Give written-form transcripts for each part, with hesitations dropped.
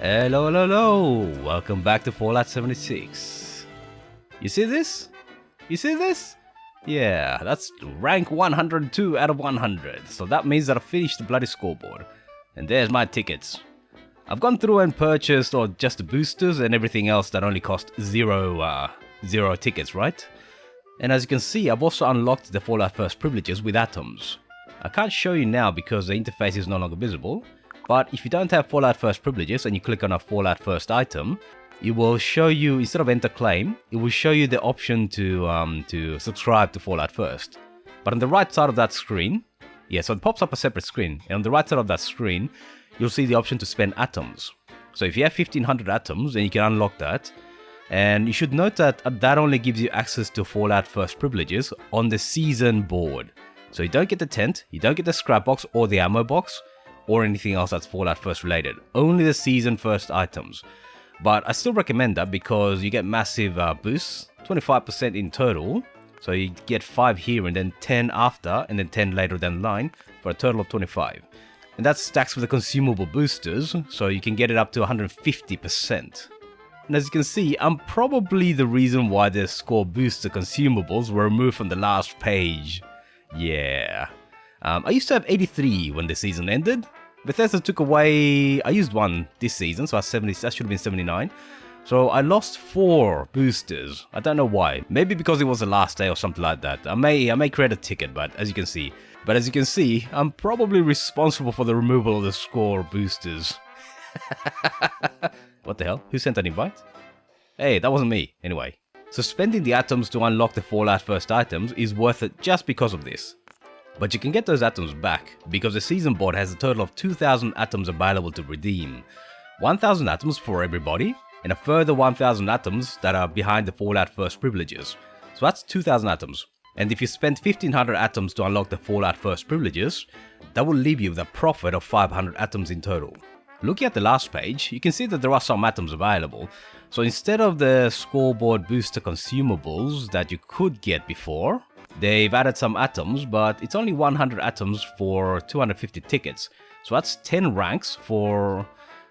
Hello, hello, hello! Welcome back to Fallout 76. You see this? You see this? Yeah, that's rank 102 out of 100. So that means that I finished the bloody scoreboard. And there's my tickets. I've gone through and purchased just the boosters and everything else that only cost zero tickets, right? And as you can see, I've also unlocked the Fallout First privileges with atoms. I can't show you now because the interface is no longer visible. But if you don't have Fallout First privileges and you click on a Fallout First item, it will show you, instead of enter claim, it will show you the option to subscribe to Fallout First. But on the right side of that screen, yeah, so it pops up a separate screen, and on the right side of that screen, you'll see the option to spend atoms. So if you have 1500 atoms, then you can unlock that. And you should note that that only gives you access to Fallout First privileges on the season board. So you don't get the tent, you don't get the scrapbox or the ammo box, or anything else that's Fallout First related. Only the season first items. But I still recommend that because you get massive boosts, 25% in total. So you get 5 here and then 10 after and then 10 later down the line for a total of 25. And that stacks with the consumable boosters, so you can get it up to 150%. And as you can see, I'm probably the reason why the score booster consumables were removed from the last page. Yeah. I used to have 83 when the season ended. Bethesda took away, I used one this season, so I 70, that should have been 79. So I lost 4 boosters. I don't know why. Maybe because it was the last day or something like that. I may create a ticket, but as you can see, I'm probably responsible for the removal of the score boosters. What the hell? Who sent an invite? Hey, that wasn't me. Anyway. So spending the atoms to unlock the Fallout First items is worth it just because of this. But you can get those atoms back, because the season board has a total of 2000 atoms available to redeem. 1000 atoms for everybody, and a further 1000 atoms that are behind the Fallout First privileges. So that's 2000 atoms. And if you spend 1500 atoms to unlock the Fallout First privileges, that will leave you with a profit of 500 atoms in total. Looking at the last page, you can see that there are some atoms available. So instead of the scoreboard booster consumables that you could get before, they've added some atoms, but it's only 100 atoms for 250 tickets. So that's 10 ranks for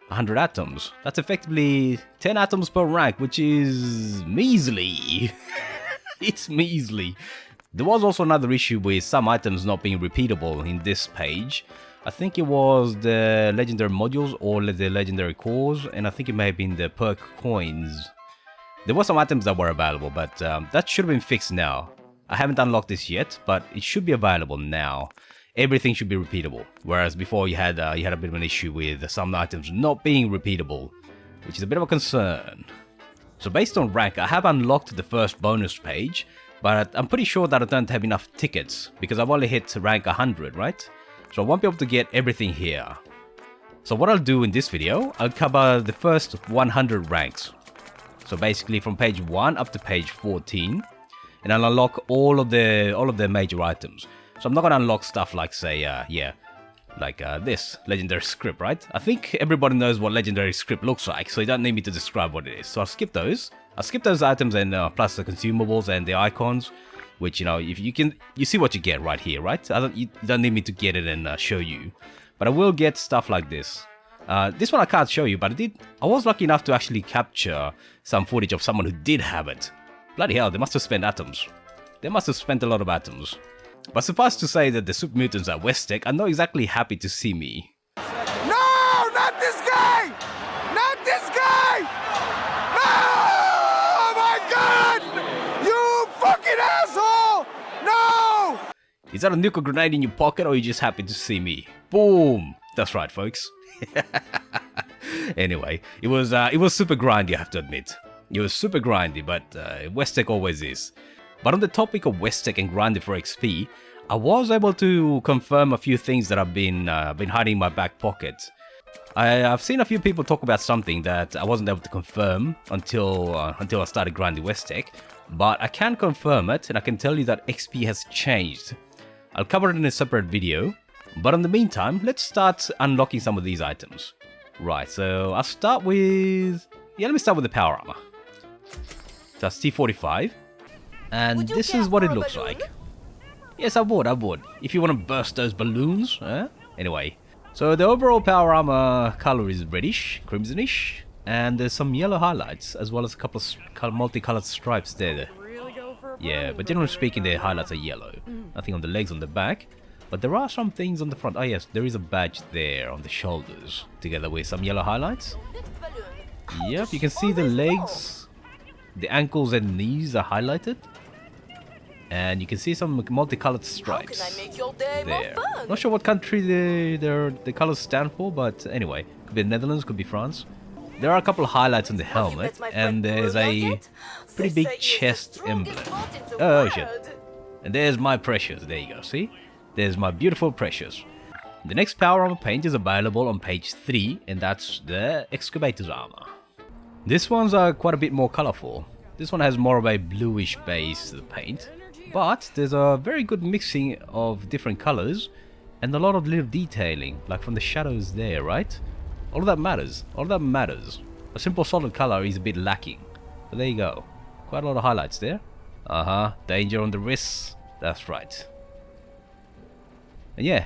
100 atoms. That's effectively 10 atoms per rank, which is measly. It's measly. There was also another issue with some items not being repeatable in this page. I think it was the legendary modules or the legendary cores, and I think it may have been the perk coins. There were some items that were available, but that should have been fixed now. I haven't unlocked this yet, but it should be available now. Everything should be repeatable, whereas before you had a bit of an issue with some items not being repeatable, which is a bit of a concern. So based on rank, I have unlocked the first bonus page, but I'm pretty sure that I don't have enough tickets, because I've only hit rank 100, right? So I won't be able to get everything here. So what I'll do in this video, I'll cover the first 100 ranks. So basically from page 1 up to page 14. And I'll unlock all of the major items. So I'm not gonna unlock stuff like, say, this legendary script, right? I think everybody knows what legendary script looks like, so you don't need me to describe what it is. So I'll skip those. I'll skip those items and plus the consumables and the icons, which, you know, if you see what you get right here, right? You don't need me to get it and show you, but I will get stuff like this. This one I can't show you, but I was lucky enough to actually capture some footage of someone who did have it. Bloody hell, they must have spent atoms. They must have spent a lot of atoms. But suffice to say that the super mutants at Westec are not exactly happy to see me. No, not this guy! Not this guy! No! Oh my god! You fucking asshole! No! Is that a nuclear grenade in your pocket, or are you just happy to see me? Boom! That's right, folks. Anyway, it was super grindy, I have to admit. It was super grindy, but Westec always is. But on the topic of Westec and grinding for XP, I was able to confirm a few things that I've been hiding in my back pocket. I've seen a few people talk about something that I wasn't able to confirm until I started grinding Westec, but I can confirm it, and I can tell you that XP has changed. I'll cover it in a separate video, but in the meantime, let's start unlocking some of these items. Right, so I'll start with... yeah, let me start with the power armor. That's T45. And this is what it looks like. Yes, I would. If you want to burst those balloons. Anyway, So the overall power armor color is reddish, crimsonish, and there's some yellow highlights as well as a couple of multicolored stripes there. Yeah, but generally speaking the highlights are yellow. Nothing on the legs on the back, but there are some things on the front. Oh yes, there is a badge there on the shoulders, together with some yellow highlights. Yep, you can see the legs, the ankles and knees are highlighted. And you can see some multicolored stripes there. Not sure what country the colors stand for, but anyway, could be the Netherlands, could be France. There are a couple of highlights on the helmet, and there's a pretty big chest emblem. Oh shit. And there's my Precious, there you go, see? There's my beautiful Precious. The next power armor paint is available on page 3, and that's the Excavator's armor. This one's quite a bit more colorful. This one has more of a bluish base to the paint. But there's a very good mixing of different colors and a lot of little detailing, like from the shadows there, right? All of that matters. All of that matters. A simple solid color is a bit lacking. But there you go. Quite a lot of highlights there. Danger on the wrists. That's right. And yeah,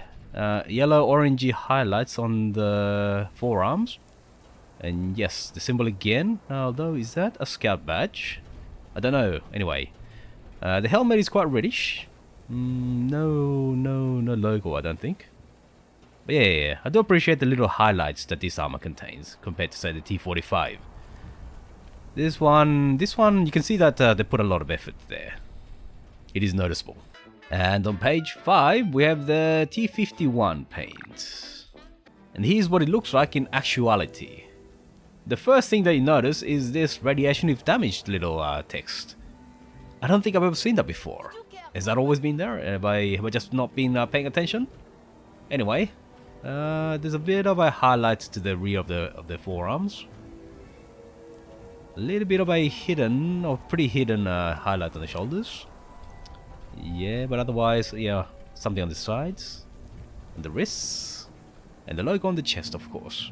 yellow orangey highlights on the forearms. And yes, the symbol again. Although, is that a scout badge? I don't know. Anyway. The helmet is quite reddish. No logo, I don't think. But yeah, I do appreciate the little highlights that this armor contains compared to, say, the T45. This one, you can see that they put a lot of effort there. It is noticeable. And on page 5, we have the T51 paint. And here's what it looks like in actuality. The first thing that you notice is this radiation if damaged little text. I don't think I've ever seen that before. Has that always been there? Have I just not been paying attention? Anyway, there's a bit of a highlight to the rear of the forearms. A little bit of a hidden, or pretty hidden highlight on the shoulders. Yeah, but otherwise, yeah, something on the sides, on the wrists, and the logo on the chest, of course.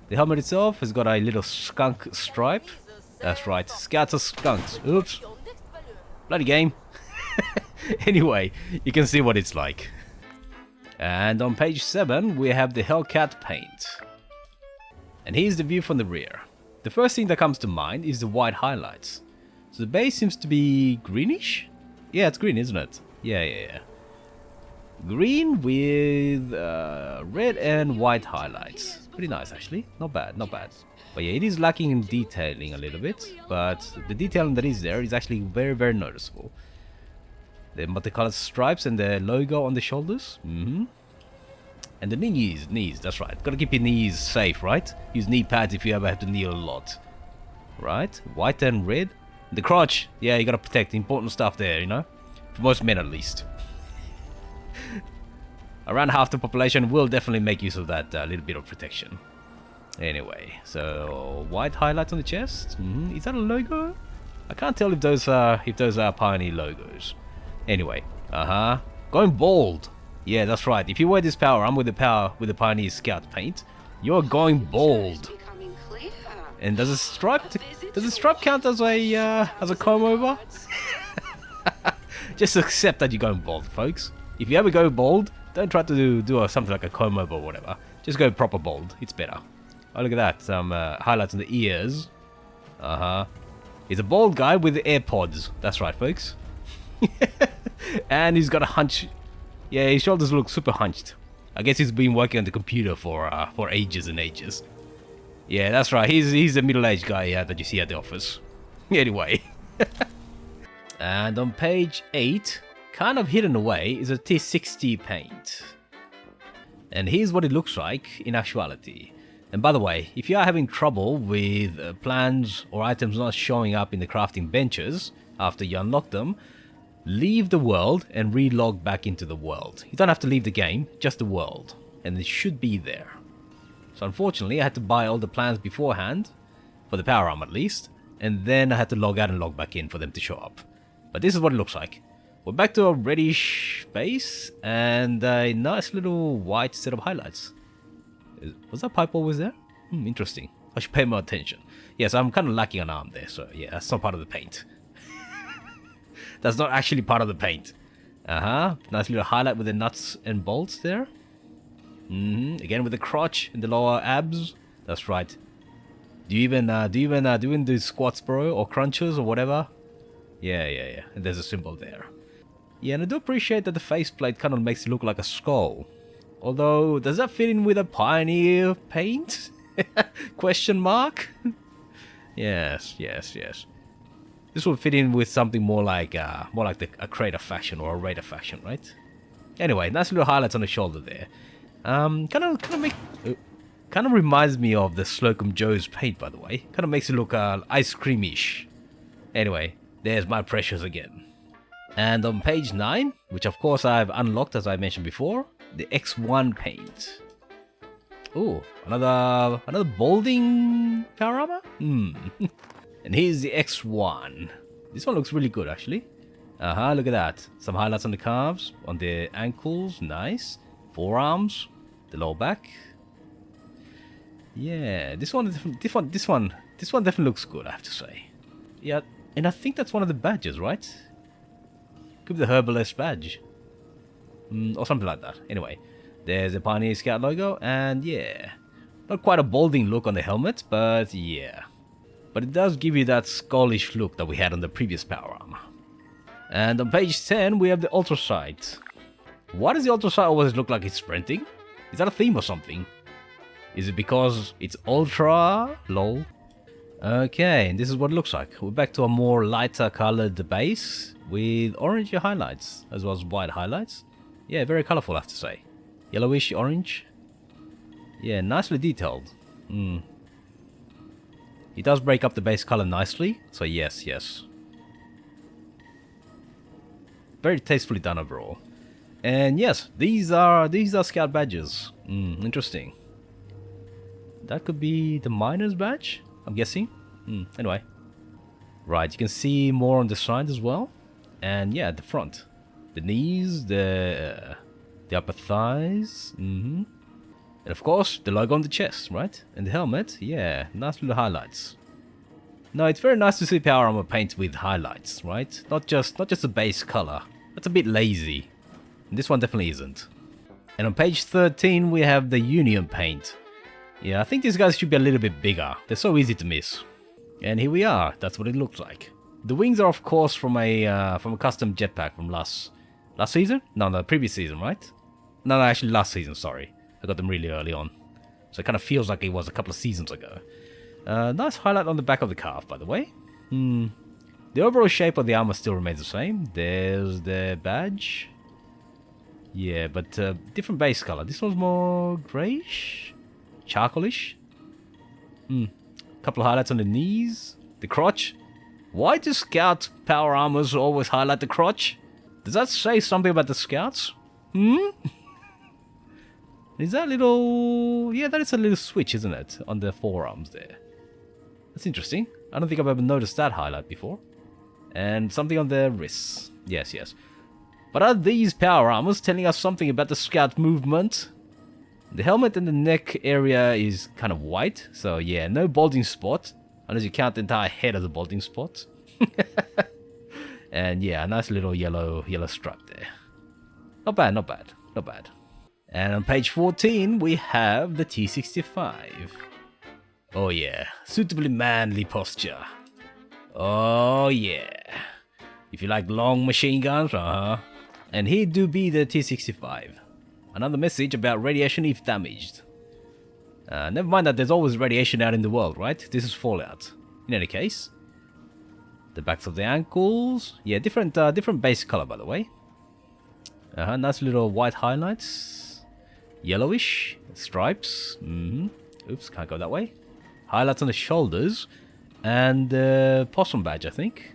The helmet itself has got a little skunk stripe. That's right, scouts are skunks. Oops. Bloody game. Anyway, you can see what it's like. And on page 7, we have the Hellcat paint. And here's the view from the rear. The first thing that comes to mind is the white highlights. So the base seems to be greenish? Yeah, it's green, isn't it? Yeah. Green with red and white highlights. Pretty nice, actually. Not bad. But yeah, it is lacking in detailing a little bit, but the detailing that is there is actually very, very noticeable. The multicolored stripes and the logo on the shoulders. And the knees, that's right. Gotta keep your knees safe, right? Use knee pads if you ever have to kneel a lot. Right? White and red. The crotch, yeah, you gotta protect important stuff there, you know? For most men at least. Around half the population will definitely make use of that little bit of protection. Anyway, so white highlights on the chest. Is that a logo? I can't tell if those are Pioneer logos. Anyway, going bald. Yeah, that's right. If you wear this power armor with the Pioneer Scout paint, you're going bald. And does a stripe count as a comb over? Just accept that you're going bald, folks. If you ever go bald, don't try to do something like a comb over or whatever. Just go proper bald. It's better. Oh, look at that. Some highlights on the ears. He's a bald guy with AirPods. That's right, folks. And he's got a hunch. Yeah, his shoulders look super hunched. I guess he's been working on the computer for ages and ages. Yeah, that's right. He's a middle-aged guy that you see at the office. Anyway. And on page 8, kind of hidden away, is a T60 paint. And here's what it looks like in actuality. And by the way, if you are having trouble with plans or items not showing up in the crafting benches after you unlock them, leave the world and re-log back into the world. You don't have to leave the game, just the world. And it should be there. So unfortunately, I had to buy all the plans beforehand, for the power arm at least, and then I had to log out and log back in for them to show up. But this is what it looks like. We're back to a reddish base and a nice little white set of highlights. Was that pipe always there? Interesting. I should pay more attention. Yes, I'm kind of lacking an arm there, so yeah, that's not part of the paint. That's not actually part of the paint. Nice little highlight with the nuts and bolts there. Again with the crotch and the lower abs. That's right. Do you even do squats, bro, or crunches or whatever? Yeah. And there's a symbol there. Yeah, and I do appreciate that the faceplate kind of makes it look like a skull. Although, does that fit in with a Pioneer paint? Question mark? Yes. This would fit in with something more like a Crater faction or a Raider faction, right? Anyway, nice little highlights on the shoulder there. Kind of reminds me of the Slocum Joe's paint, by the way. Kind of makes it look ice creamish. Anyway, there's my precious again. And on page 9, which of course I've unlocked as I mentioned before, the X1 paint. Oh, another balding power armor? And here's the X1. This one looks really good actually. Look at that. Some highlights on the calves, on the ankles, nice. Forearms, the lower back. Yeah, this one definitely looks good, I have to say. Yeah, and I think that's one of the badges, right? Could be the Herbalist badge. Or something like that. Anyway, there's the Pioneer Scout logo, and yeah. Not quite a balding look on the helmet, but yeah. But it does give you that skullish look that we had on the previous power armor. And on page 10, we have the Ultracite. Why does the Ultracite always look like it's sprinting? Is that a theme or something? Is it because it's ultra? Lol. Okay, and this is what it looks like. We're back to a more lighter colored base with orange highlights as well as white highlights. Yeah, very colorful, I have to say. Yellowish orange. Yeah, nicely detailed. It does break up the base color nicely, so yes. Very tastefully done overall. And yes, these are scout badges. Interesting. That could be the miner's badge, I'm guessing. Anyway. Right, you can see more on the side as well. And yeah, the front. The knees, the upper thighs. And of course, the logo on the chest, right? And the helmet, yeah, nice little highlights. No, it's very nice to see power armor paint with highlights, right? Not just a base color. That's a bit lazy. And this one definitely isn't. And on page 13, we have the Union paint. Yeah, I think these guys should be a little bit bigger. They're so easy to miss. And here we are. That's what it looks like. The wings are, of course, from a custom jetpack from last season? No, previous season, right? No, actually last season, sorry. I got them really early on. So it kind of feels like it was a couple of seasons ago. Nice highlight on the back of the calf, by the way. The overall shape of the armor still remains the same. There's the badge. Yeah, but different base color. This one's more greyish? Charcoalish? Couple of highlights on the knees. The crotch. Why do scout power armors always highlight the crotch? Does that say something about the scouts? Is that a little... Yeah, that is a little switch, isn't it? On the forearms there. That's interesting. I don't think I've ever noticed that highlight before. And something on the wrists. Yes. But are these power armors telling us something about the scout movement? The helmet and the neck area is kind of white. So yeah, no balding spot. Unless you count the entire head as a balding spot. And yeah, a nice little yellow stripe there. Not bad. And on page 14, we have the T65. Oh yeah, suitably manly posture. Oh yeah. If you like long machine guns, And here do be the T65. Another message about radiation if damaged. Never mind that there's always radiation out in the world, right? This is Fallout. In any case. The backs of the ankles. Yeah, different base color, by the way. Nice little white highlights. Yellowish. Stripes. Oops, can't go that way. Highlights on the shoulders. And the possum badge, I think.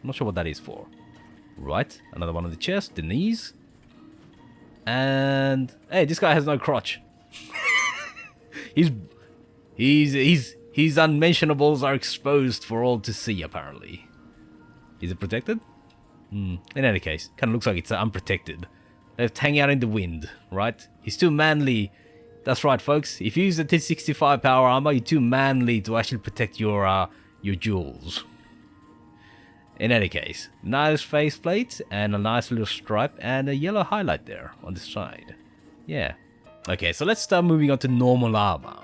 I'm not sure what that is for. Right, another one on the chest, the knees. And hey, this guy has no crotch. His unmentionables are exposed for all to see, apparently. Is it protected? In any case, kind of looks like it's unprotected. Left hanging out in the wind, right? He's too manly. That's right, folks. If you use the T65 power armor, you're too manly to actually protect your jewels. In any case, nice faceplate and a nice little stripe and a yellow highlight there on the side. Yeah. Okay, so let's start moving on to normal armor.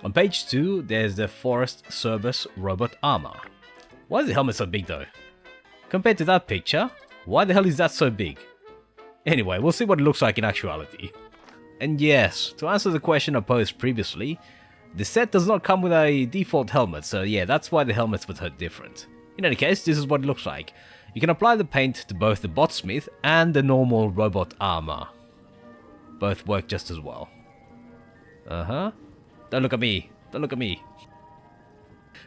On page 2, there's the Forest Service Robot armor. Why is the helmet so big though? Compared to that picture, why the hell is that so big? Anyway, we'll see what it looks like in actuality. And yes, to answer the question I posed previously, the set does not come with a default helmet, so yeah, that's why the helmets were different. In any case, this is what it looks like. You can apply the paint to both the Botsmith and the normal robot armor. Both work just as well. Don't look at me. Don't look at me.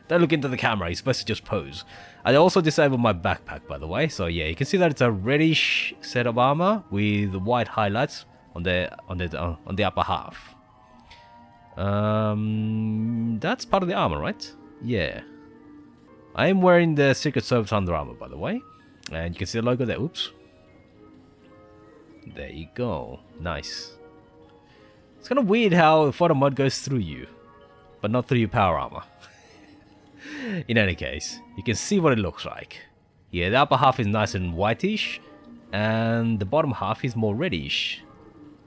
Don't look into the camera, you're supposed to just pose. I also disabled my backpack, by the way, so yeah, you can see that it's a reddish set of armor with white highlights on the upper half. That's part of the armor, right? Yeah. I am wearing the Secret Service Under Armour, by the way. And you can see the logo there. Oops. There you go. Nice. It's kind of weird how photo mode goes through you, but not through your power armor. In any case, you can see what it looks like. Yeah, the upper half is nice and whitish, and the bottom half is more reddish.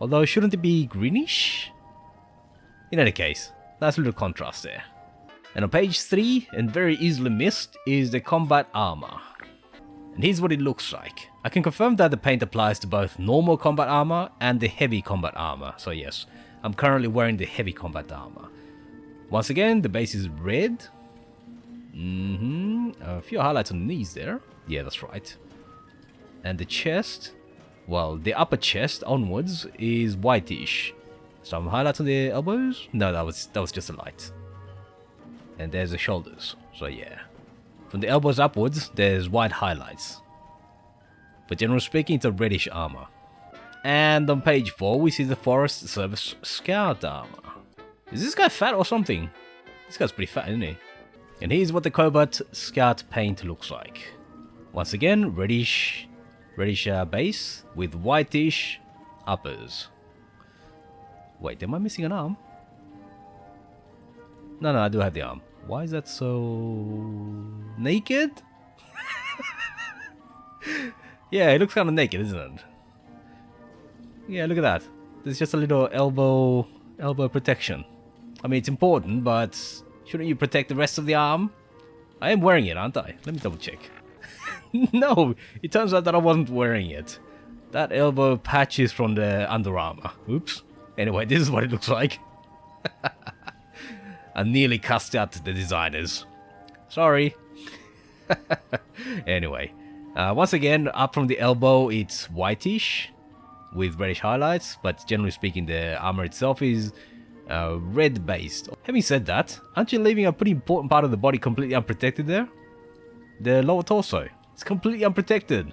Although, shouldn't it be greenish? In any case, nice little contrast there. And on page 3, and very easily missed, is the combat armor. And here's what it looks like. I can confirm that the paint applies to both normal combat armor and the heavy combat armor. So yes, I'm currently wearing the heavy combat armor. Once again, the base is red. A few highlights on the knees there. Yeah, that's right. And the chest, well, the upper chest onwards is whitish. Some highlights on the elbows? No, that was just a light. And there's the shoulders, so yeah. From the elbows upwards, there's white highlights. But generally speaking, it's a reddish armor. And on page 4, we see the Forest Service Scout armor. Is this guy fat or something? This guy's pretty fat, isn't he? And here's what the Cobalt Scout paint looks like. Once again, reddish base with whitish uppers. Wait, am I missing an arm? No, I do have the arm. Why is that so... naked? Yeah, it looks kind of naked, isn't it? Yeah, look at that. There's just a little elbow protection. I mean, it's important, but shouldn't you protect the rest of the arm? I am wearing it, aren't I? Let me double check. No, it turns out that I wasn't wearing it. That elbow patch is from the Under Armour. Oops. Anyway, this is what it looks like. I nearly cussed out the designers. Sorry. Anyway, once again, up from the elbow, it's whitish with reddish highlights, but generally speaking, the armor itself is red based. Having said that, aren't you leaving a pretty important part of the body completely unprotected there? The lower torso. It's completely unprotected.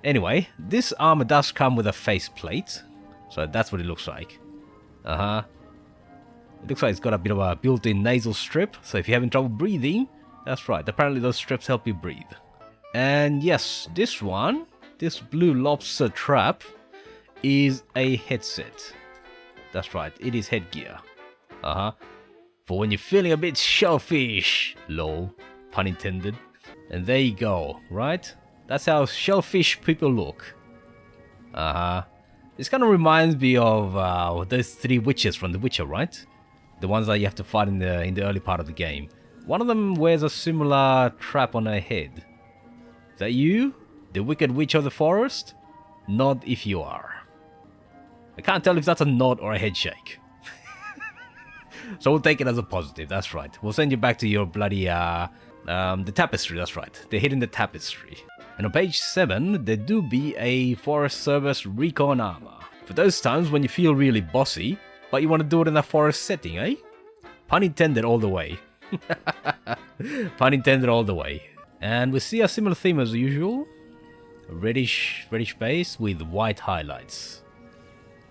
Anyway, this armor does come with a face plate, so that's what it looks like. It looks like it's got a bit of a built-in nasal strip, so if you're having trouble breathing, that's right, apparently those strips help you breathe. And yes, this one, this blue Lobster Trap, is a headset. That's right, it is headgear. For when you're feeling a bit shellfish, lol, pun intended. And there you go, right? That's how shellfish people look. This kind of reminds me of those 3 witches from The Witcher, right? The ones that you have to fight in the early part of the game. One of them wears a similar trap on her head. Is that you? The Wicked Witch of the Forest? Nod if you are. I can't tell if that's a nod or a head shake. So we'll take it as a positive, that's right. We'll send you back to your bloody, the tapestry, that's right. They're hidden the tapestry. And on page 7, there do be a Forest Service Recon armor. For those times when you feel really bossy, but you want to do it in a forest setting, eh? Pun intended all the way. Pun intended all the way. And we see a similar theme as usual. A reddish base with white highlights.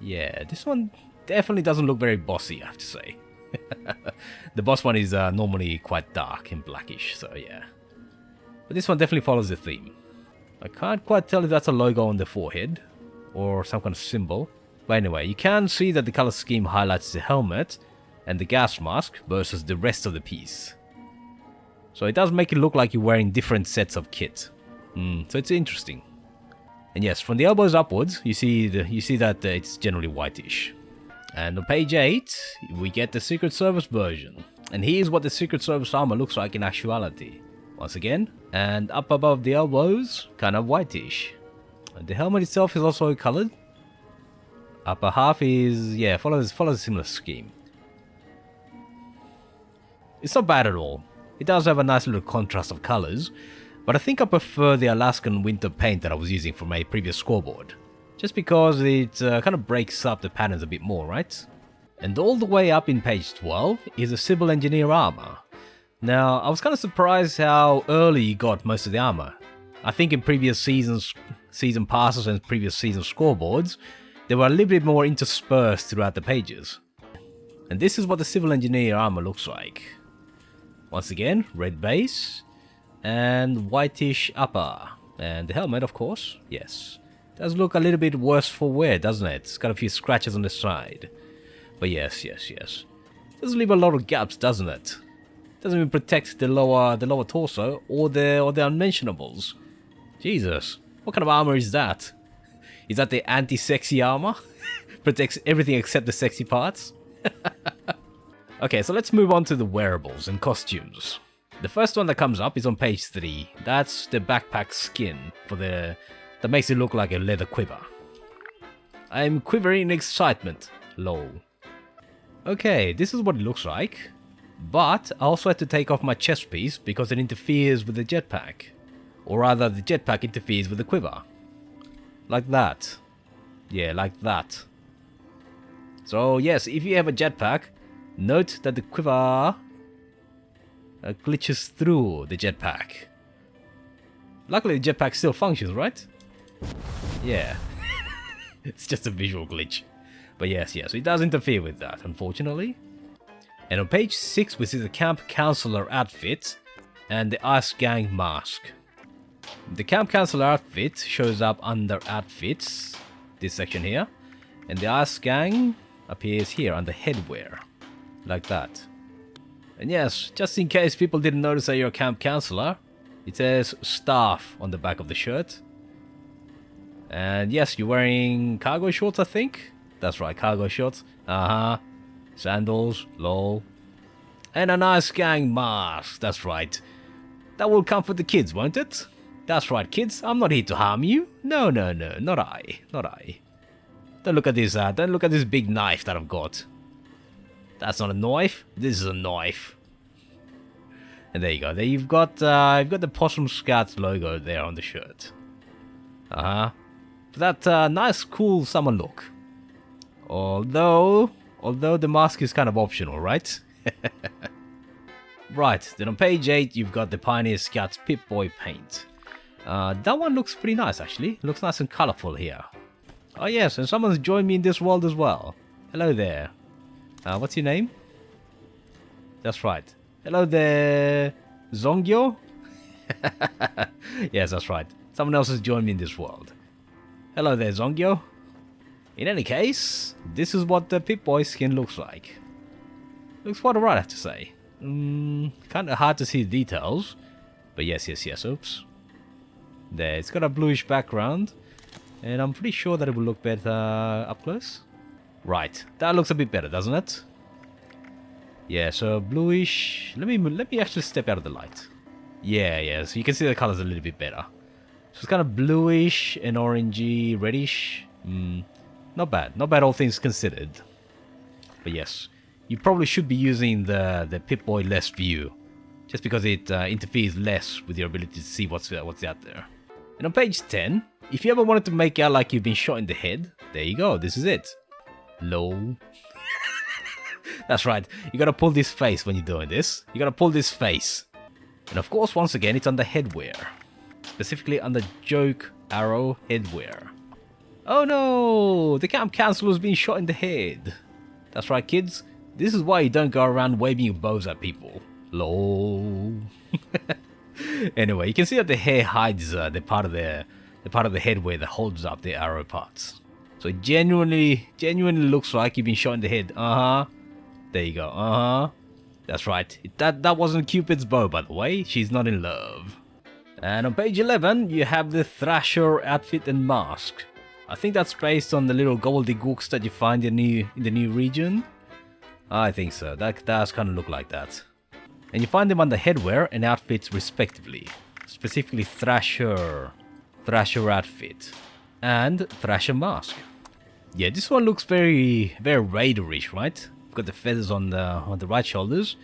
Yeah, this one definitely doesn't look very bossy, I have to say. The boss one is normally quite dark and blackish, so yeah. But this one definitely follows the theme. I can't quite tell if that's a logo on the forehead, or some kind of symbol. But anyway, you can see that the color scheme highlights the helmet and the gas mask versus the rest of the piece. So it does make it look like you're wearing different sets of kit. So it's interesting. And yes, from the elbows upwards, you see that it's generally whitish. And on page 8, we get the Secret Service version. And here's what the Secret Service armor looks like in actuality. Once again, and up above the elbows, kind of whitish. And the helmet itself is also colored. Upper half is, yeah, follows a similar scheme. It's not bad at all. It does have a nice little contrast of colors, but I think I prefer the Alaskan winter paint that I was using for my previous scoreboard. Just because it kind of breaks up the patterns a bit more, right? And all the way up in page 12 is a Civil Engineer armor. Now, I was kind of surprised how early you got most of the armor. I think in previous season passes and previous season scoreboards, they were a little bit more interspersed throughout the pages. And this is what the Civil Engineer armor looks like. Once again, red base and whitish upper. And the helmet, of course, yes. Does look a little bit worse for wear, doesn't it? It's got a few scratches on the side. But yes. Does leave a lot of gaps, doesn't it? Doesn't even protect the lower torso or the unmentionables. Jesus, what kind of armor is that? Is that the anti-sexy armor? Protects everything except the sexy parts? Okay, so let's move on to the wearables and costumes. The first one that comes up is on page 3. That's the backpack skin for that makes it look like a leather quiver. I'm quivering in excitement. Lol. Okay, this is what it looks like. But I also had to take off my chest piece because it interferes with the jetpack. Or rather, the jetpack interferes with the quiver. Like that. Yeah, like that. So yes, if you have a jetpack, note that the quiver glitches through the jetpack. Luckily the jetpack still functions, right? Yeah. It's just a visual glitch. But yes, it does interfere with that, unfortunately. And on page 6 we see the Camp Counsellor outfit and the Ice Gang mask. The Camp Counsellor outfit shows up under outfits, this section here, and the Ice Gang appears here under Headwear, like that. And yes, just in case people didn't notice that you're a Camp Counsellor, it says staff on the back of the shirt. And yes, you're wearing cargo shorts, I think? That's right, cargo shorts. Sandals, lol. And a nice gang mask, that's right. That will comfort the kids, won't it? That's right, kids, I'm not here to harm you. No, not I. Don't look at this big knife that I've got. That's not a knife, this is a knife. And there you go, there you've got the Possum Scouts logo there on the shirt. For that nice cool summer look. Although the mask is kind of optional, right? Right, then on page 8 you've got the Pioneer Scouts Pip-Boy paint. That one looks pretty nice actually, looks nice and colourful here. Oh yes, and someone's joined me in this world as well. Hello there. What's your name? That's right. Hello there, Zongyo? Yes, that's right. Someone else has joined me in this world. Hello there, Zongyo. In any case, this is what the Pip-Boy skin looks like. Looks quite alright, I have to say. Kinda hard to see the details. But yes, oops. There, it's got a bluish background. And I'm pretty sure that it will look better up close. Right, that looks a bit better, doesn't it? Yeah, so bluish. Let me actually step out of the light. Yeah, so you can see the colors a little bit better. So it's kind of bluish and orangey, reddish. Not bad all things considered. But yes, you probably should be using the Pip-Boy less view, just because it interferes less with your ability to see what's out there. And on page 10, if you ever wanted to make out like you've been shot in the head, there you go, this is it. Lol. That's right, you gotta pull this face when you're doing this. You gotta pull this face. And of course, once again, it's under Headwear. Specifically under Joke Arrow Headwear. Oh no! The Camp Counsellor's been shot in the head. That's right, kids. This is why you don't go around waving your bows at people. Lol. Anyway, you can see that the hair hides the part of the headwear that holds up the arrow parts. So it genuinely looks like you've been shot in the head. There you go. That's right. That wasn't Cupid's bow, by the way. She's not in love. And on page 11, you have the Thrasher outfit and mask. I think that's based on the little gobbledygooks that you find in the new region. I think so. That does kind of look like that. And you find them under Headwear and outfits respectively. Specifically Thrasher outfit, and Thrasher mask. Yeah, this one looks very raiderish, right? You've got the feathers on the right shoulders,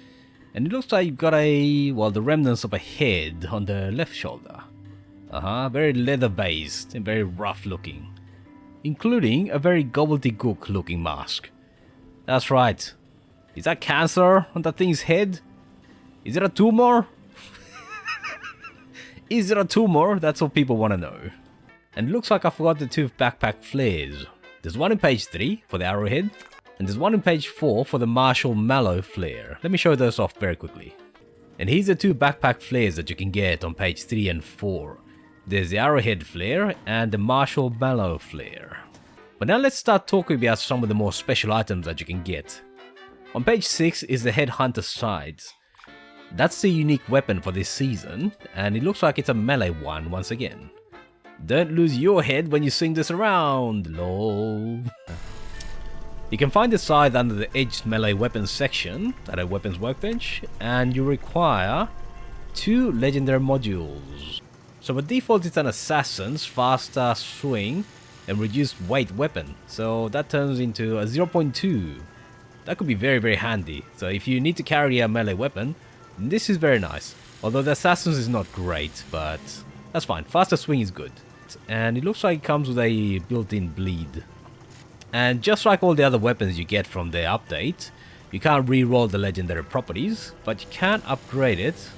and it looks like you've got the remnants of a head on the left shoulder. Very leather based and very rough looking, including a very gobbledygook looking mask. That's right. Is that cancer on that thing's head? Is it a tumor? Is it a tumor? That's what people want to know. And it looks like I forgot the 2 backpack flares. There's one in page 3 for the Arrowhead, and there's one in page 4 for the Marshall Mallow flare. Let me show those off very quickly. And here's the 2 backpack flares that you can get on page 3 and 4. There's the Arrowhead flare and the Marshall Mallow flare. But now let's start talking about some of the more special items that you can get. On page 6 is the Headhunter Sides. That's the unique weapon for this season, and it looks like it's a melee one once again. Don't lose your head when you swing this around, lol. You can find the scythe under the edged melee weapons section at a weapons workbench, and you require 2 legendary modules. So by default it's an assassin's faster swing and reduced weight weapon, so that turns into a 0.2. That could be very handy, so if you need to carry a melee weapon, this is very nice. Although the Assassin's is not great, but that's fine. Faster swing is good. And it looks like it comes with a built-in bleed. And just like all the other weapons you get from the update, you can't re-roll the legendary properties, but you can upgrade it.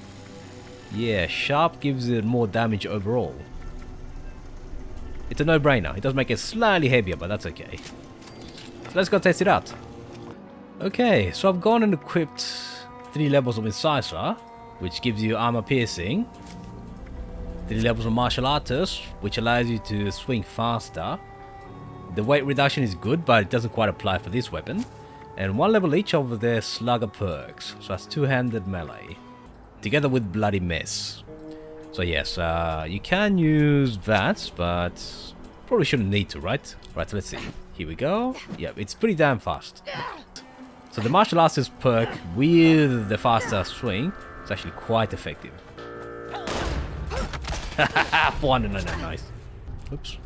Yeah, sharp gives it more damage overall. It's a no-brainer. It does make it slightly heavier, but that's okay. So let's go test it out. Okay, so I've gone and equipped 3 levels of Incisor, which gives you armor piercing. 3 levels of Martial Artist, which allows you to swing faster. The weight reduction is good, but it doesn't quite apply for this weapon. And 1 level each of their Slugger perks, so that's 2-handed melee, together with Bloody Mess. So yes, you can use that, but probably shouldn't need to, right? Right, let's see. Here we go. Yep, it's pretty damn fast. So the Martial Artist perk with the faster swing is actually quite effective. 499, nice. Oops.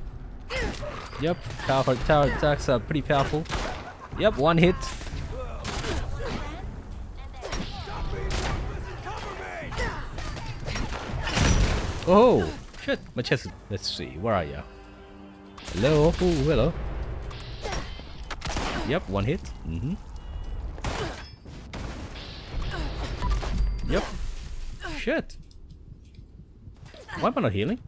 Yep, power attacks are pretty powerful. Yep, 1 hit. Oh, shit, my chest. Let's see, where are you? Hello? Oh, hello. Yep, 1 hit. Yep. Shit. Why am I not healing?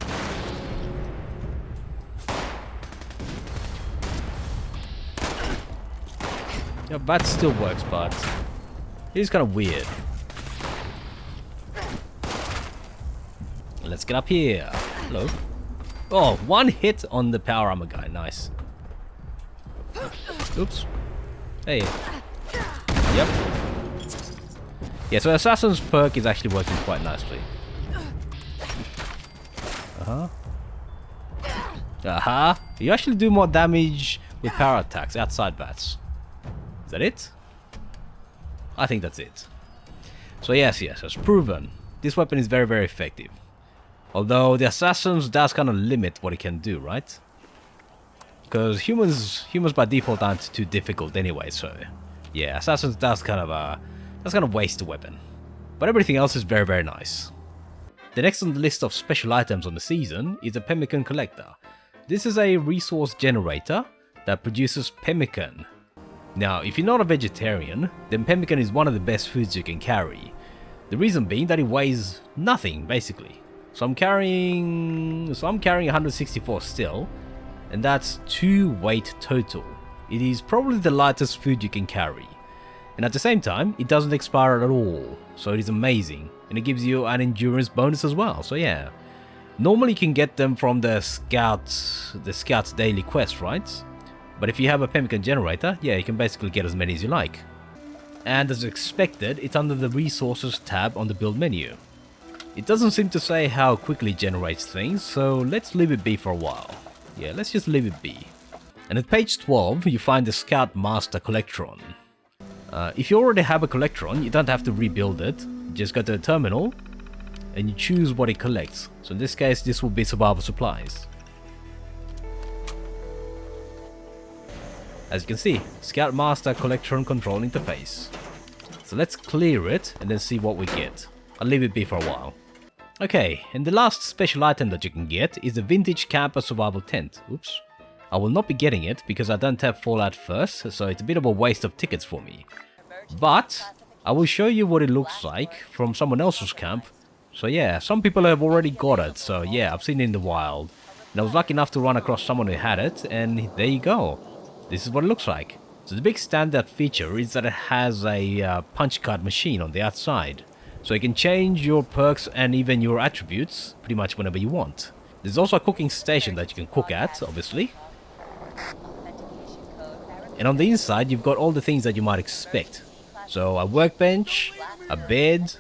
Yeah, that still works, but it is kind of weird. Let's get up here. Hello. Oh, 1 hit on the power armor guy. Nice. Oops. Hey. Yep. Yeah, so Assassin's perk is actually working quite nicely. You actually do more damage with power attacks outside bats. Is that it? I think that's it. So yes, as proven, this weapon is very effective. Although the Assassin's does kind of limit what it can do, right? Because humans by default aren't too difficult anyway, so yeah, Assassin's does kind of waste the weapon. But everything else is very nice. The next on the list of special items on the season is the Pemmican Collector. This is a resource generator that produces pemmican. Now, if you're not a vegetarian, then pemmican is one of the best foods you can carry. The reason being that it weighs nothing, basically. So I'm carrying 164 still, and that's 2 weight total. It is probably the lightest food you can carry. And at the same time, it doesn't expire at all, so it is amazing. And it gives you an endurance bonus as well, so yeah. Normally you can get them from the Scout's daily quest, right? But if you have a pemmican generator, yeah, you can basically get as many as you like. And as expected, it's under the resources tab on the build menu. It doesn't seem to say how quickly it generates things, so let's leave it be for a while. Yeah, let's just leave it be. And at page 12, you find the Scoutmaster Collectron. If you already have a Collectron, you don't have to rebuild it. You just go to the terminal, and you choose what it collects. So in this case, this will be survival supplies. As you can see, Scoutmaster Collectron control interface. So let's clear it and then see what we get. I'll leave it be for a while. Okay, and the last special item that you can get is the Vintage Camper Survival Tent. Oops. I will not be getting it because I don't have Fallout first, so it's a bit of a waste of tickets for me. But I will show you what it looks like from someone else's camp. So yeah, some people have already got it, so yeah, I've seen it in the wild. And I was lucky enough to run across someone who had it, and there you go. This is what it looks like. So the big standout feature is that it has a punch card machine on the outside. So you can change your perks and even your attributes pretty much whenever you want. There's also a cooking station that you can cook at, obviously. And on the inside you've got all the things that you might expect. So a workbench, a bed,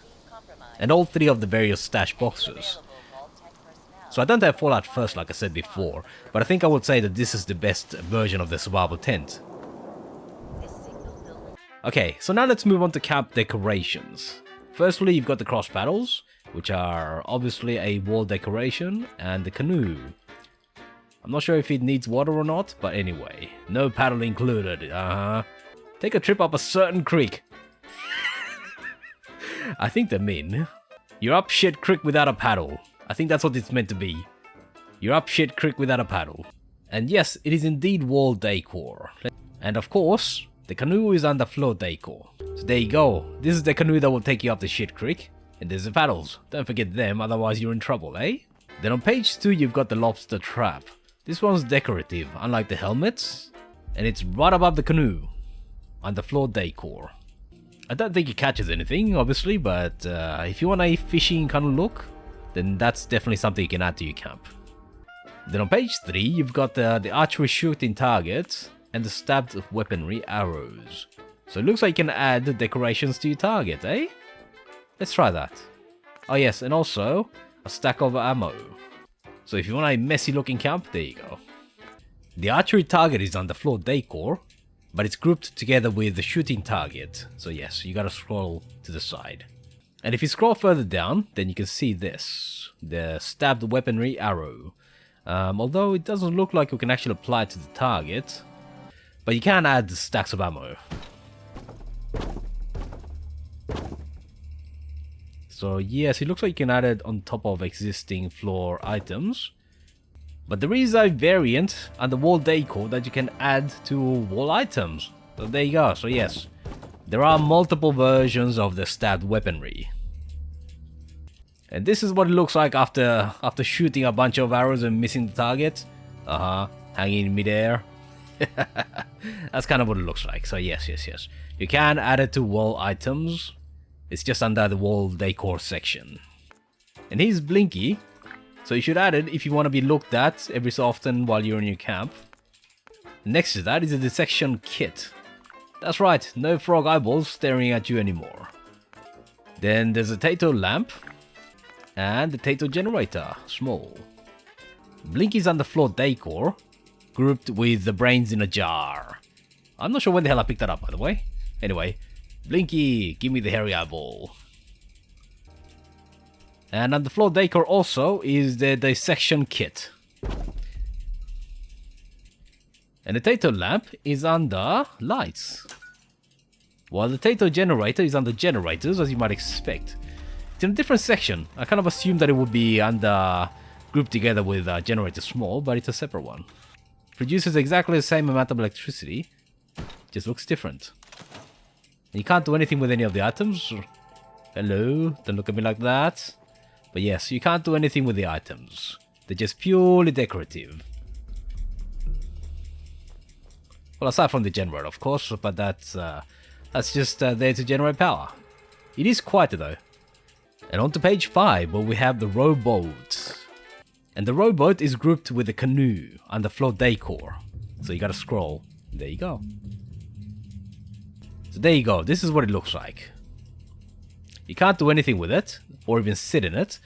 and all three of the various stash boxes. So I don't have Fallout first like I said before, but I think I would say that this is the best version of the survival tent. Okay, so now let's move on to camp decorations. Firstly, you've got the cross paddles, which are obviously a wall decoration, and the canoe. I'm not sure if it needs water or not, but anyway, no paddle included, Take a trip up a certain creek. I think they mean, you're up shit creek without a paddle. I think that's what it's meant to be. You're up shit creek without a paddle. And yes, it is indeed wall decor. And of course, the canoe is underfloor decor. So there you go. This is the canoe that will take you up the shit creek. And there's the paddles. Don't forget them, otherwise you're in trouble, eh? Then on page 2 you've got the Lobster Trap. This one's decorative, unlike the helmets. And it's right above the canoe. Underfloor decor. I don't think it catches anything, obviously, but if you want a fishing kind of look, then that's definitely something you can add to your camp. Then on page 3 you've got the archery shooting targets and the stabbed weaponry arrows. So it looks like you can add decorations to your target, eh? Let's try that. Oh yes, and also a stack of ammo. So if you want a messy looking camp, there you go. The archery target is underfloor decor, but it's grouped together with the shooting target. So yes, you gotta scroll to the side. And if you scroll further down, then you can see this, the stabbed weaponry arrow. Although it doesn't look like you can actually apply it to the target, but you can add stacks of ammo. So yes, it looks like you can add it on top of existing floor items. But there is a variant under wall decor that you can add to wall items. So there you go. So yes, there are multiple versions of the stabbed weaponry. And this is what it looks like after shooting a bunch of arrows and missing the target. Hanging in midair. That's kind of what it looks like. So yes. You can add it to wall items. It's just under the wall decor section. And here's Blinky. So you should add it if you want to be looked at every so often while you're in your camp. Next to that is a dissection kit. That's right, no frog eyeballs staring at you anymore. Then there's a Tato lamp. And the Tato generator, small. Blinky's underfloor decor, grouped with the brains in a jar. I'm not sure when the hell I picked that up, by the way. Anyway, Blinky, give me the hairy eyeball. And underfloor decor also is the dissection kit. And the Tato lamp is under lights. While the Tato generator is under generators, as you might expect. It's in a different section. I kind of assumed that it would be under grouped together with generator small, but it's a separate one. Produces exactly the same amount of electricity, just looks different. You can't do anything with any of the items. Hello, don't look at me like that. But yes, you can't do anything with the items. They're just purely decorative. Well, aside from the generator, of course, but that's just there to generate power. It is quieter though. And on to page 5, where we have the Rowboat. And the Rowboat is grouped with the Canoe underfloor decor. So you gotta scroll. There you go. So there you go, this is what it looks like. You can't do anything with it, or even sit in it,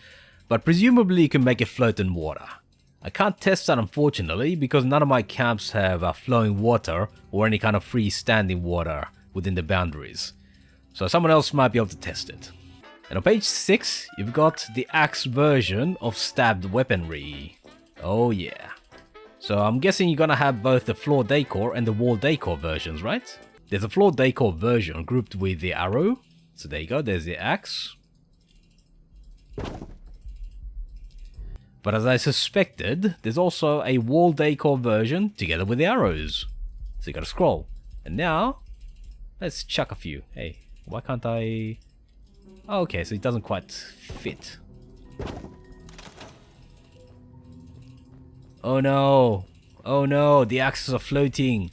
but presumably you can make it float in water. I can't test that unfortunately because none of my camps have flowing water or any kind of freestanding water within the boundaries. So someone else might be able to test it. And on page 6, you've got the axe version of stabbed weaponry. Oh yeah. So I'm guessing you're gonna have both the floor decor and the wall decor versions, right? There's a floor decor version grouped with the arrow. So there you go, there's the axe. But as I suspected, there's also a wall decor version together with the arrows. So you gotta scroll. And now, let's chuck a few. Hey, why can't I... Oh, okay, so it doesn't quite fit. Oh no! Oh no, the axes are floating!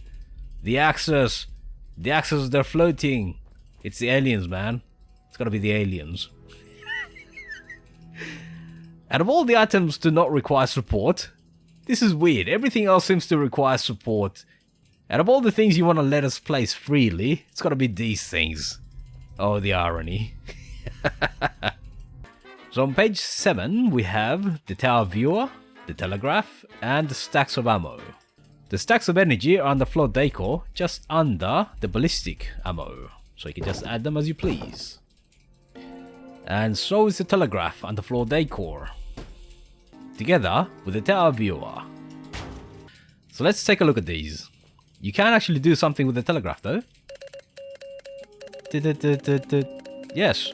The axes! The axes, they're floating! It's the aliens, man. It's gotta be the aliens. Out of all the items to not require support, this is weird. Everything else seems to require support. Out of all the things you want to let us place freely, it's gotta be these things. Oh, the irony. So on page 7, we have the tower viewer, the telegraph, and the stacks of ammo. The stacks of energy are on the floor decor, just under the ballistic ammo. So you can just add them as you please. And so is the telegraph on the floor decor, together with the tower viewer. So let's take a look at these. You can actually do something with the telegraph though. Yes,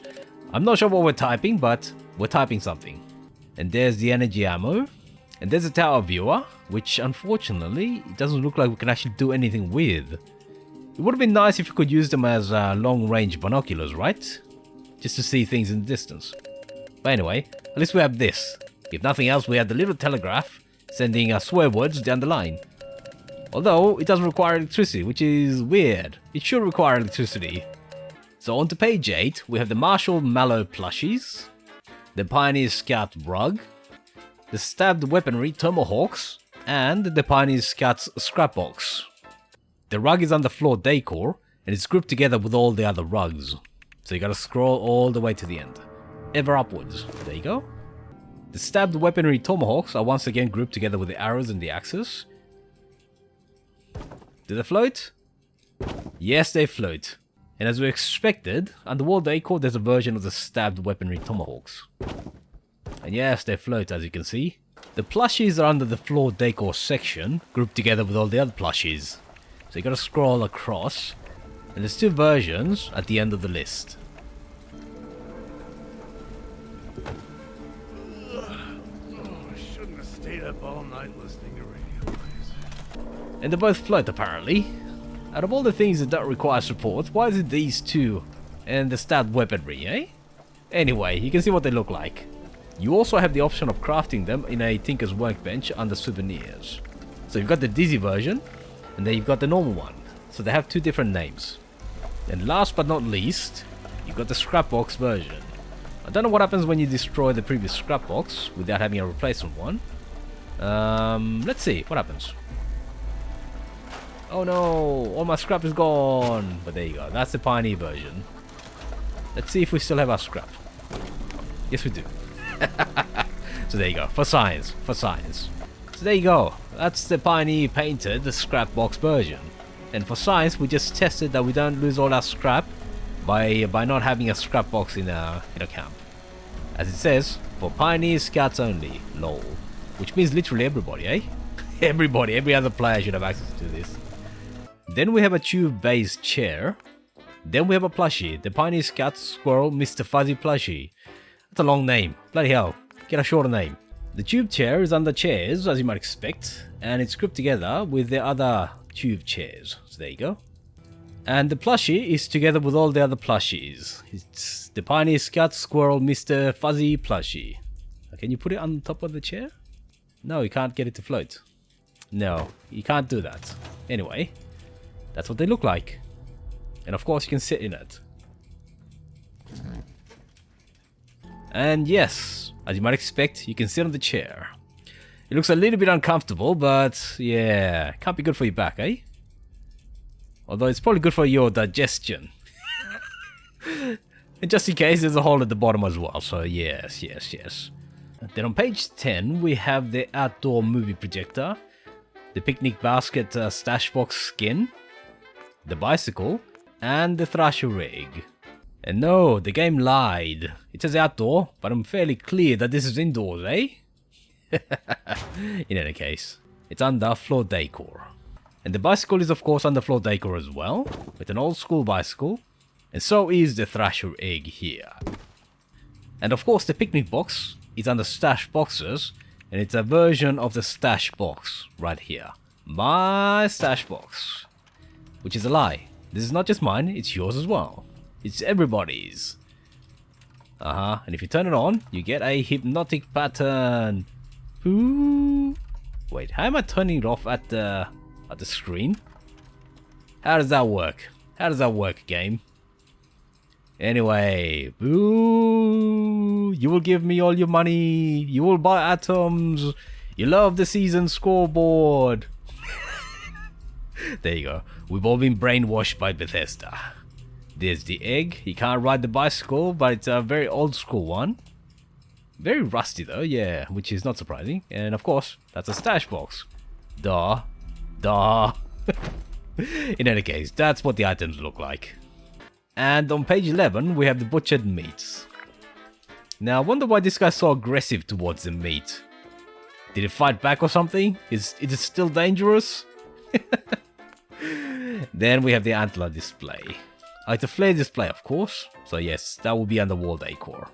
I'm not sure what we're typing, but we're typing something. And there's the energy ammo. And there's the tower viewer, which unfortunately it doesn't look like we can actually do anything with. It would have been nice if you could use them as long range binoculars, right? Just to see things in the distance. But anyway, at least we have this. If nothing else, we have the little telegraph sending swear words down the line. Although it doesn't require electricity, which is weird. It should require electricity. So on to page 8, we have the Marshall Mallow plushies, the Pioneer Scout rug, the stabbed weaponry Tomahawks, and the Pioneer Scout's Scrapbox. The rug is on the floor decor, and it's grouped together with all the other rugs. So you gotta scroll all the way to the end. Ever upwards. There you go. The stabbed weaponry Tomahawks are once again grouped together with the arrows and the axes. Do they float? Yes, they float. And as we expected, on the wall decor there's a version of the stabbed weaponry Tomahawks. And yes, they float as you can see. The plushies are under the floor decor section, grouped together with all the other plushies. So you gotta scroll across, and there's 2 versions at the end of the list. I shouldn't have stayed up all night listening to radio plays. And they both float apparently. Out of all the things that don't require support, why is it these 2 and the stabbed weaponry, eh? Anyway, you can see what they look like. You also have the option of crafting them in a Tinker's Workbench under souvenirs. So you've got the Dizzy version, and then you've got the normal one. So they have 2 different names. And last but not least, you've got the Scrapbox version. I don't know what happens when you destroy the previous Scrapbox without having a replacement one. Let's see, what happens? Oh no, all my scrap is gone. But there you go, that's the Pioneer version. Let's see if we still have our scrap. Yes, we do. So there you go, for science, for science. So there you go, that's the Pioneer painted, the Scrapbox version. And for science, we just tested that we don't lose all our scrap by not having a Scrapbox in a camp. As it says, for Pioneer Scouts only, lol. Which means literally everybody, eh? Everybody, every other player should have access to this. Then we have a tube-based chair. Then we have a plushie, the Pioneer Scout Squirrel Mr. Fuzzy plushie. That's a long name. Bloody hell. Get a shorter name. The tube chair is under chairs, as you might expect, and it's grouped together with the other tube chairs. So there you go. And the plushie is together with all the other plushies. It's the Pioneer Scout Squirrel Mr. Fuzzy plushie. Can you put it on top of the chair? No, you can't get it to float. No, you can't do that. Anyway, that's what they look like. And of course you can sit in it. And yes, as you might expect, you can sit on the chair. It looks a little bit uncomfortable, but yeah, can't be good for your back, eh? Although it's probably good for your digestion. And just in case, there's a hole at the bottom as well, so yes. Then on page 10, we have the outdoor movie projector, the picnic basket stash box skin, the bicycle, and the Thrasher rig. And no, the game lied. It says outdoor, but I'm fairly clear that this is indoors, eh? In any case, it's under floor decor. And the bicycle is of course under floor decor as well, with an old school bicycle. And so is the Thrasher egg here. And of course the picnic box is under stash boxes, and it's a version of the stash box right here. My stash box. Which is a lie. This is not just mine, it's yours as well. It's everybody's. And if you turn it on, you get a hypnotic pattern. Ooh. Wait, how am I turning it off at the screen? How does that work? How does that work, game? Anyway, boo! You will give me all your money. You will buy atoms. You love the season scoreboard. There you go. We've all been brainwashed by Bethesda. There's the egg. You can't ride the bicycle, but it's a very old school one. Very rusty though, yeah, which is not surprising. And of course, that's a stash box. Duh. Duh. In any case, that's what the items look like. And on page 11, we have the butchered meats. Now, I wonder why this guy's so aggressive towards the meat. Did it fight back or something? Is it still dangerous? Then we have the antler display. Like the Flair display, of course. So yes, that will be under wall decor.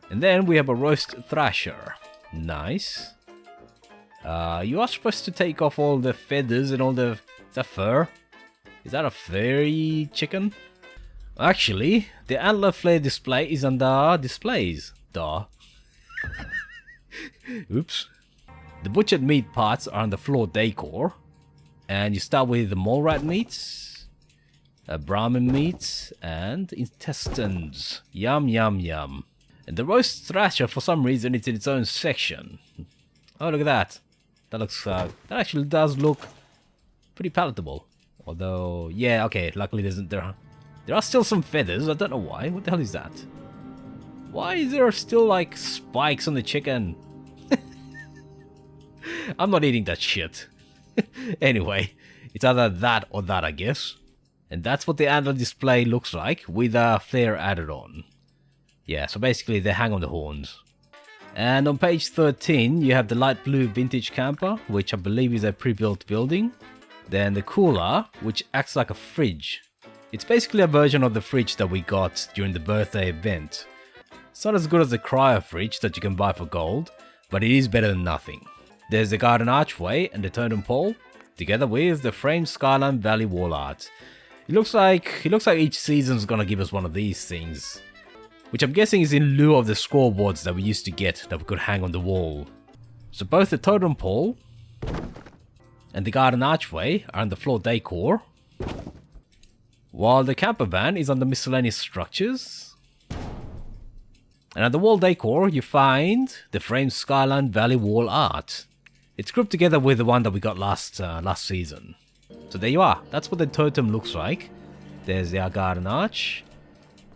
And then we have a roast Thrasher. Nice. You are supposed to take off all the feathers and all the... Is that fur? Is that a furry chicken? Actually, the Antler Flair display is under displays. Duh. Oops. The butchered meat parts are on the floor decor. And you start with the mole rat meats, Brahmin meats, and intestines. Yum, yum, yum. And the roast Thrasher, for some reason, it's in its own section. Oh, look at that. That looks, that actually does look pretty palatable. Although, yeah, okay, luckily there are still some feathers. I don't know why. What the hell is that? Why is there still, like, spikes on the chicken? I'm not eating that shit. Anyway, it's either that or that, I guess. And that's what the antler display looks like, with a flare added on. Yeah, so basically they hang on the horns. And on page 13, you have the light blue vintage camper, which I believe is a pre-built building. Then the cooler, which acts like a fridge. It's basically a version of the fridge that we got during the birthday event. It's not as good as the cryo fridge that you can buy for gold, but it is better than nothing. There's the garden archway and the totem pole, together with the framed Skyline Valley wall art. It looks like each season's gonna give us one of these things, which I'm guessing is in lieu of the scoreboards that we used to get that we could hang on the wall. So both the totem pole and the garden archway are on the floor decor, while the camper van is on the miscellaneous structures. And at the wall decor, you find the framed Skyline Valley wall art. It's grouped together with the one that we got last season. So there you are. That's what the totem looks like. There's the garden arch.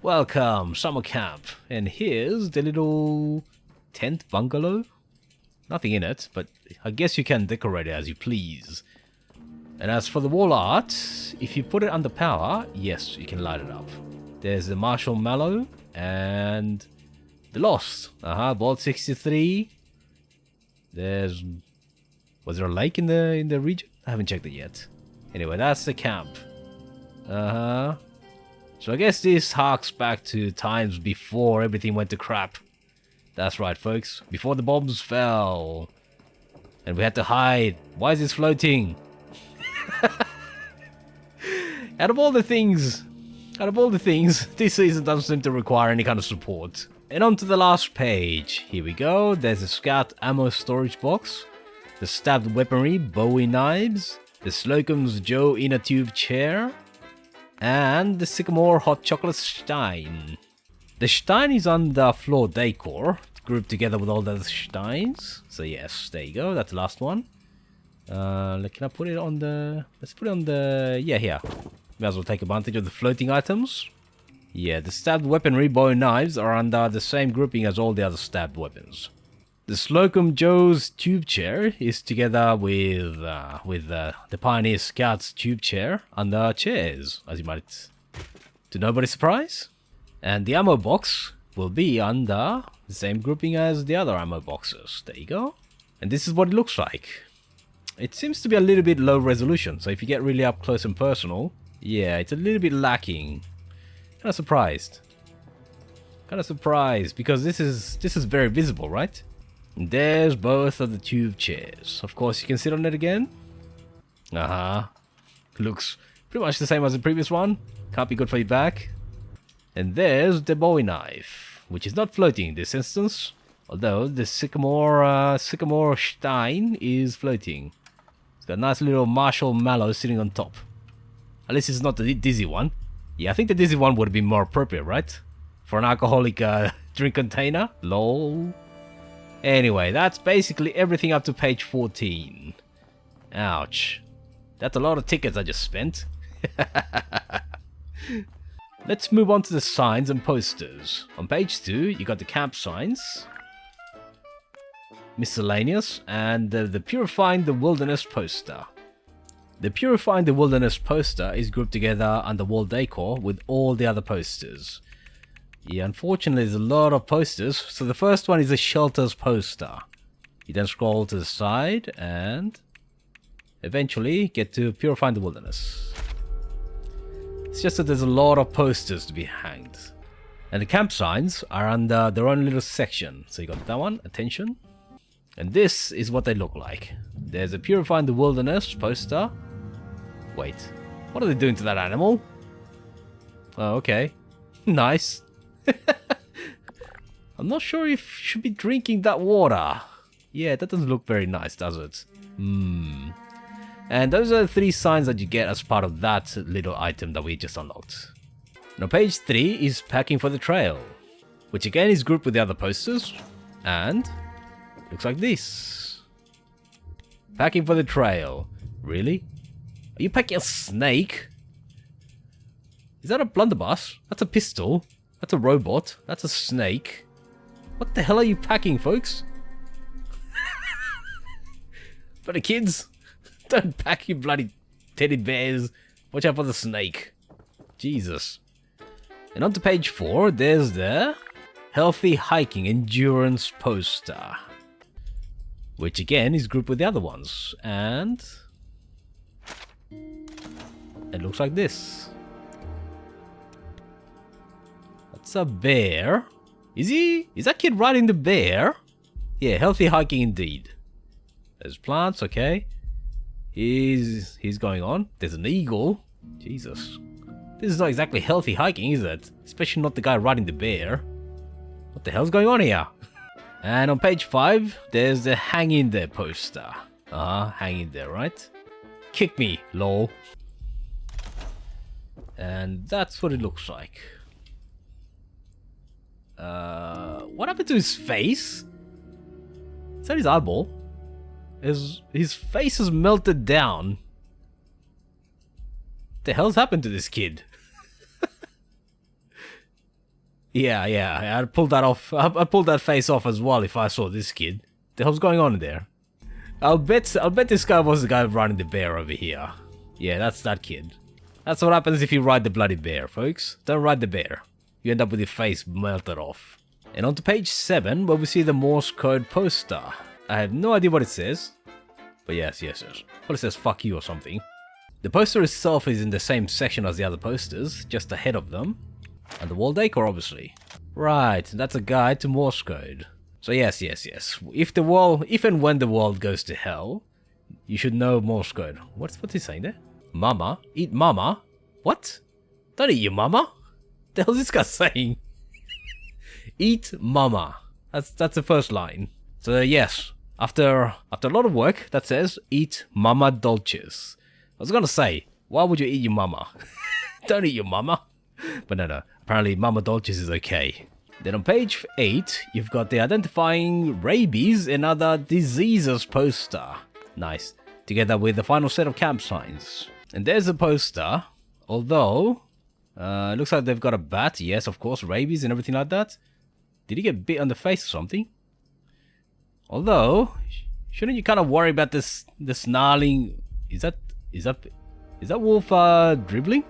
Welcome, summer camp. And here's the little tent bungalow. Nothing in it, but I guess you can decorate it as you please. And as for the wall art, if you put it under power, yes, you can light it up. There's the Marshall Mallow and the Lost. Vault 63. Was there a lake in the region? I haven't checked it yet. Anyway, that's the camp. So I guess this harks back to times before everything went to crap. That's right, folks. Before the bombs fell. And we had to hide. Why is this floating? Out of all the things, this season doesn't seem to require any kind of support. And on to the last page. Here we go. There's a Scout ammo storage box, the stabbed weaponry Bowie knives, the Slocum's Joe inner tube chair, and the Sycamore hot chocolate Stein. The Stein is on the floor decor, grouped together with all the other Steins. So yes, there you go. That's the last one. Can I put it on the... Let's put it on the... Yeah, here. May as well take advantage of the floating items. Yeah, the stabbed weaponry Bowie knives are under the same grouping as all the other stabbed weapons. The Slocum Joe's tube chair is together with the Pioneer Scout's tube chair under chairs, as you might, to nobody's surprise. And the ammo box will be under the same grouping as the other ammo boxes. There you go. And this is what it looks like. It seems to be a little bit low resolution, so if you get really up close and personal, yeah, it's a little bit lacking. Kind of surprised. Because this is very visible, right? And there's both of the tube chairs. Of course, you can sit on it again. Looks pretty much the same as the previous one. Can't be good for your back. And there's the Bowie knife, which is not floating in this instance. Although the Sycamore Stein is floating. It's got a nice little Marshall Mallow sitting on top. At least it's not the Dizzy one. Yeah, I think the Dizzy one would be more appropriate, right? For an alcoholic drink container. Lol. Anyway, that's basically everything up to page 14. Ouch. That's a lot of tickets I just spent. Let's move on to the signs and posters. On page 2, you got the camp signs, miscellaneous, and the Purifying the Wilderness poster. The Purifying the Wilderness poster is grouped together under wall decor with all the other posters. Yeah, unfortunately there's a lot of posters, so the first one is a shelters poster. You then scroll to the side and eventually get to Purifying the Wilderness. It's just that there's a lot of posters to be hanged. And the camp signs are under their own little section. So you got that one, attention. And this is what they look like. There's a Purifying the Wilderness poster. Wait, what are they doing to that animal? Oh, okay. Nice. I'm not sure if you should be drinking that water. Yeah, that doesn't look very nice, does it? And those are the 3 signs that you get as part of that little item that we just unlocked. Now page 3 is Packing for the Trail, which again is grouped with the other posters, and looks like this. Packing for the Trail. Really? Are you packing a snake? Is that a blunderbuss? That's a pistol. That's a robot. That's a snake. What the hell are you packing, folks? For the kids, don't pack you bloody teddy bears. Watch out for the snake. Jesus. And on to page 4, there's the Healthy Hiking Endurance poster, which again is grouped with the other ones. And it looks like this. That's a bear. Is that kid riding the bear? Yeah, healthy hiking indeed. There's plants, okay. He's going on. There's an eagle. Jesus. This is not exactly healthy hiking, is it? Especially not the guy riding the bear. What the hell's going on here? And on page 5, there's the Hang In There poster. Hang in there, right? Kick me, lol. And that's what it looks like. What happened to his face? Is that his eyeball? His face has melted down. What the hell's happened to this kid? Yeah, I'd pull that off. I pulled that face off as well if I saw this kid. What the hell's going on in there? I'll bet this guy was the guy riding the bear over here. Yeah, that's that kid. That's what happens if you ride the bloody bear, folks. Don't ride the bear. You end up with your face melted off. And on to page 7, where we see the Morse code poster. I have no idea what it says. But yes. Well, it says fuck you or something. The poster itself is in the same section as the other posters, just ahead of them. And the wall decor, obviously. Right, that's a guide to Morse code. So yes. If and when the world goes to hell, you should know Morse code. What's he saying there? Mama? Eat mama? What? Don't eat your mama? The hell is this guy saying? Eat mama. That's the first line. So yes, after a lot of work, that says eat mama dolces. I was gonna say, why would you eat your mama? Don't eat your mama. But no. Apparently mama dolces is okay. Then on page 8, you've got the Identifying Rabies and Other Diseases poster. Nice. Together with the final set of camp signs. And there's a poster, although it looks like they've got a bat. Yes, of course, rabies and everything like that. Did he get bit on the face or something? Although, shouldn't you kind of worry about the snarling? Is that wolf dribbling?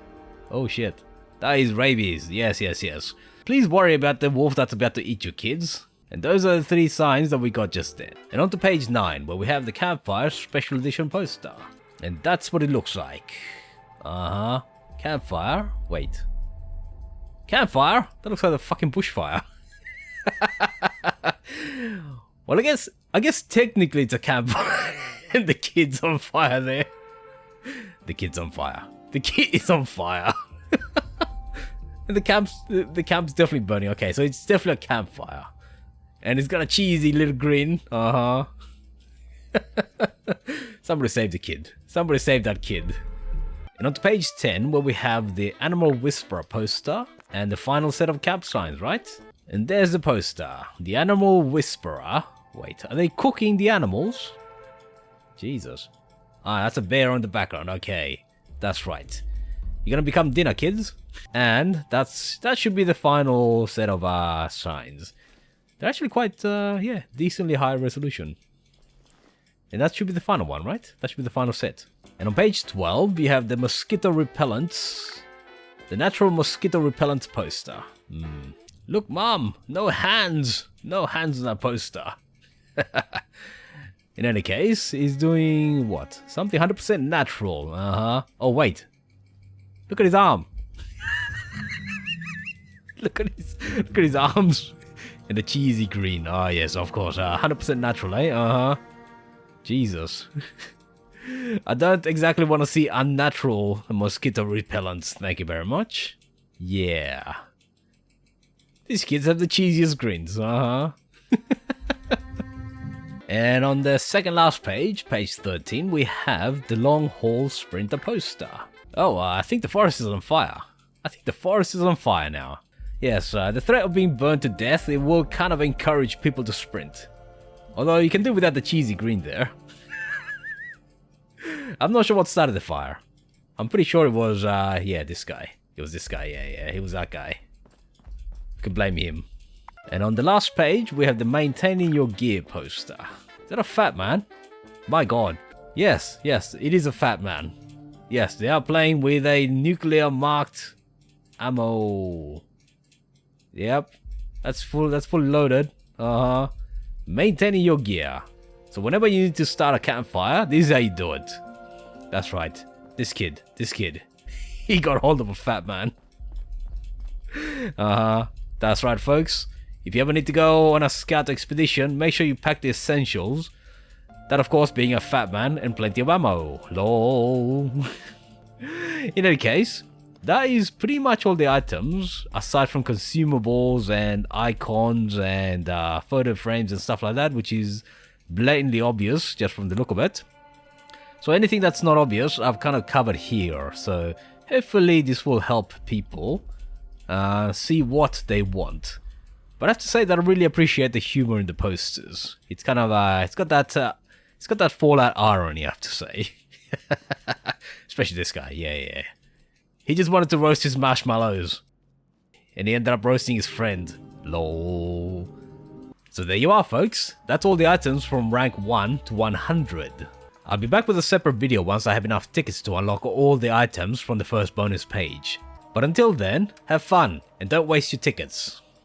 Oh shit. That is rabies. Yes, yes, yes. Please worry about the wolf that's about to eat your kids. And those are the 3 signs that we got just there. And on to page 9, where we have the Campfire Special Edition poster. And that's what it looks like. Campfire? Wait. Campfire? That looks like a fucking bushfire. Well, I guess technically it's a campfire. And the kid's on fire there. The kid's on fire. The kid is on fire. And the camp's definitely burning. Okay, so it's definitely a campfire. And it's got a cheesy little grin. Somebody save the kid. Somebody save that kid. And on to page 10, where we have the Animal Whisperer poster and the final set of camp signs, right? And there's the poster. The Animal Whisperer. Wait, are they cooking the animals? Jesus. Ah, that's a bear on the background. Okay, that's right. You're gonna become dinner, kids. And that should be the final set of signs. They're actually quite, yeah, decently high resolution. And that should be the final one, right? That should be the final set. And on page 12, you have the mosquito repellents. The natural mosquito repellent poster. Look, Mom, no hands. No hands on that poster. In any case, he's doing what? Something 100% natural. Oh, wait. Look at his arm. Look at his arms. And the cheesy green. Oh, yes, of course. 100% natural, eh? Jesus. I don't exactly want to see unnatural mosquito repellents. Thank you very much. Yeah. These kids have the cheesiest grins. And on the second last page, page 13, we have the Long Haul Sprinter poster. Oh, I think the forest is on fire. I think the forest is on fire now. Yes, the threat of being burned to death, it will kind of encourage people to sprint. Although you can do without the cheesy green there. I'm not sure what started the fire. I'm pretty sure it was, yeah, this guy. It was this guy, yeah, he was that guy. You can blame him. And on the last page, we have the Maintaining Your Gear poster. Is that a fat man? My god. Yes, it is a fat man. Yes, they are playing with a nuclear marked ammo. Yep, that's full loaded. Maintaining your gear. So whenever you need to start a campfire, this is how you do it. That's right. This kid. He got hold of a fat man. That's right, folks. If you ever need to go on a scout expedition, make sure you pack the essentials. That, of course, being a fat man and plenty of ammo. LOL. In any case, that is pretty much all the items, aside from consumables and icons and photo frames and stuff like that, which is blatantly obvious just from the look of it. So anything that's not obvious, I've kind of covered here. So hopefully this will help people see what they want. But I have to say that I really appreciate the humor in the posters. It's kind of it's got that Fallout irony, I have to say. Especially this guy, yeah. He just wanted to roast his marshmallows. And he ended up roasting his friend. LOL. So there you are, folks. That's all the items from rank 1 to 100. I'll be back with a separate video once I have enough tickets to unlock all the items from the first bonus page. But until then, have fun and don't waste your tickets.